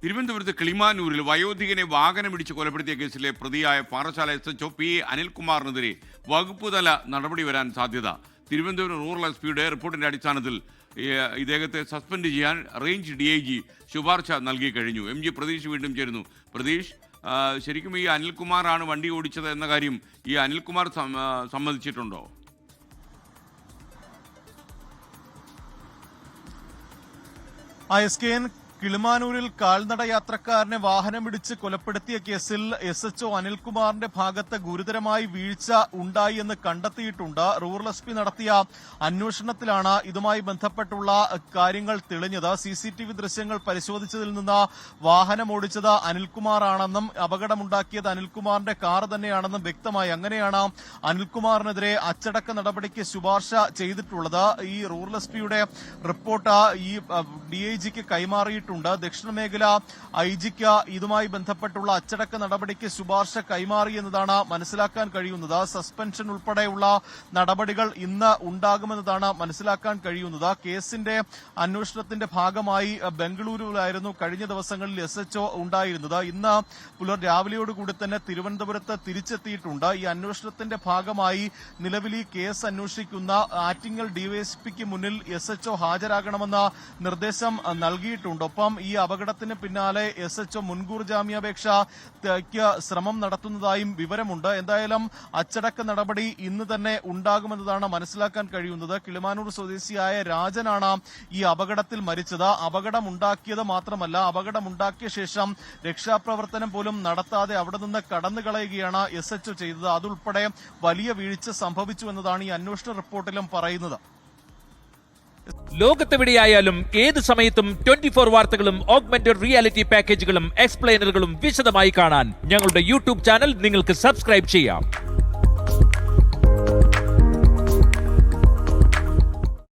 തിരുവനന്തപുരത്ത് കിളിമാനൂരിൽ വയോധികനെ വാഹനമിടിച്ച് കൊലപ്പെടുത്തിയ കേസിലെ പ്രതിയായ പാറശാല SHO പി അനിൽകുമാറിനെതിരെ വകുപ്പുതല നടപടി വരാൻ സാധ്യത. തിരുവനന്തപുരം റൂറൽ SP-യുടെ റിപ്പോർട്ടിന്റെ അടിസ്ഥാനത്തിൽ ഇദ്ദേഹത്തെ സസ്പെൻഡ് ചെയ്യാൻ റേഞ്ച് DIG ശുപാർശ നൽകി കഴിഞ്ഞു. MG പ്രതീഷ് വീണ്ടും ചേരുന്നു. പ്രതീഷ്, ശരിക്കും ഈ അനിൽകുമാറാണ് വണ്ടി ഓടിച്ചത് എന്ന കാര്യം ഈ അനിൽകുമാർ സമ്മതിച്ചിട്ടുണ്ടോ? കിളിമാനൂരിൽ കാൽനട യാത്രക്കാരനെ വാഹനമിടിച്ച് കൊലപ്പെടുത്തിയ കേസിൽ SHO അനിൽകുമാറിന്റെ ഭാഗത്ത് ഗുരുതരമായി വീഴ്ച ഉണ്ടായി എന്ന് കണ്ടെത്തിയിട്ടുണ്ട്. റൂറൽ SP നടത്തിയ അന്വേഷണത്തിലാണ് ഇതുമായി ബന്ധപ്പെട്ടുള്ള കാര്യങ്ങൾ തെളിഞ്ഞത്. CCTV ദൃശ്യങ്ങൾ പരിശോധിച്ചതിൽ നിന്ന് വാഹനം ഓടിച്ചത് അനിൽകുമാറാണെന്നും അപകടമുണ്ടാക്കിയത് അനിൽകുമാറിന്റെ കാർ തന്നെയാണെന്നും വ്യക്തമായി. അങ്ങനെയാണ് അനിൽകുമാറിനെതിരെ അച്ചടക്ക നടപടിക്ക് ശുപാർശ ചെയ്തിട്ടുള്ളത്. ഈ റൂറൽ SP-യുടെ റിപ്പോർട്ട് ഈ DIGക്ക് കൈമാറിയിട്ടുണ്ട്. ദക്ഷിണ മേഖല IG-ക്ക് ഇതുമായി ബന്ധപ്പെട്ടുള്ള അച്ചടക്ക നടപടിക്ക് ശുപാർശ കൈമാറി എന്നതാണ് മനസ്സിലാക്കാൻ കഴിയുന്നത്. സസ്പെൻഷൻ ഉൾപ്പെടെയുള്ള നടപടികൾ ഇന്ന് ഉണ്ടാകുമെന്നതാണ് മനസ്സിലാക്കാൻ കഴിയുന്നത്. കേസിന്റെ അന്വേഷണത്തിന്റെ ഭാഗമായി ബംഗളൂരുവിലായിരുന്നു കഴിഞ്ഞ ദിവസങ്ങളിൽ SHO ഉണ്ടായിരുന്നത്. ഇന്ന് രാവിലെയോടുകൂടി തന്നെ തിരുവനന്തപുരത്ത് തിരിച്ചെത്തിയിട്ടുണ്ട്. ഈ അന്വേഷണത്തിന്റെ ഭാഗമായി നിലവിൽ ഈ കേസ് അന്വേഷിക്കുന്ന ആറ്റിങ്ങൽ DYSPക്ക് മുന്നിൽ SHO ഹാജരാകണമെന്ന നിർദ്ദേശം നൽകിയിട്ടുണ്ട്. ഒപ്പം ഈ അപകടത്തിന് പിന്നാലെ SHO മുൻകൂർ ജാമ്യാപേക്ഷയ്ക്ക് ശ്രമം നടത്തുന്നതായും വിവരമുണ്ട്. എന്തായാലും അച്ചടക്ക നടപടി ഇന്ന് തന്നെ ഉണ്ടാകുമെന്നതാണ് മനസ്സിലാക്കാൻ കഴിയുന്നത്. കിളിമാനൂർ സ്വദേശിയായ രാജനാണ് ഈ അപകടത്തിൽ മരിച്ചത്. അപകടമുണ്ടാക്കിയത് മാത്രമല്ല, അപകടമുണ്ടാക്കിയ ശേഷം രക്ഷാപ്രവർത്തനം പോലും നടത്താതെ അവിടെ നിന്ന് കടന്നുകളയുകയാണ് SHO ചെയ്തത്. അതുൾപ്പെടെ വലിയ വീഴ്ച സംഭവിച്ചു എന്നതാണ് ഈ അന്വേഷണ റിപ്പോർട്ടിലും പറയുന്നത്. ലോകത്തെവിടെയായാലും ഏത് സമയത്തും 24 വാർത്തകളും ഓഗ്മെന്റഡ് റിയാലിറ്റി പാക്കേജുകളും എക്സ്പ്ലെയിനറുകളും വിശദമായി കാണാൻ ഞങ്ങളുടെ YouTube ചാനൽ നിങ്ങൾക്ക് സബ്സ്ക്രൈബ് ചെയ്യാം.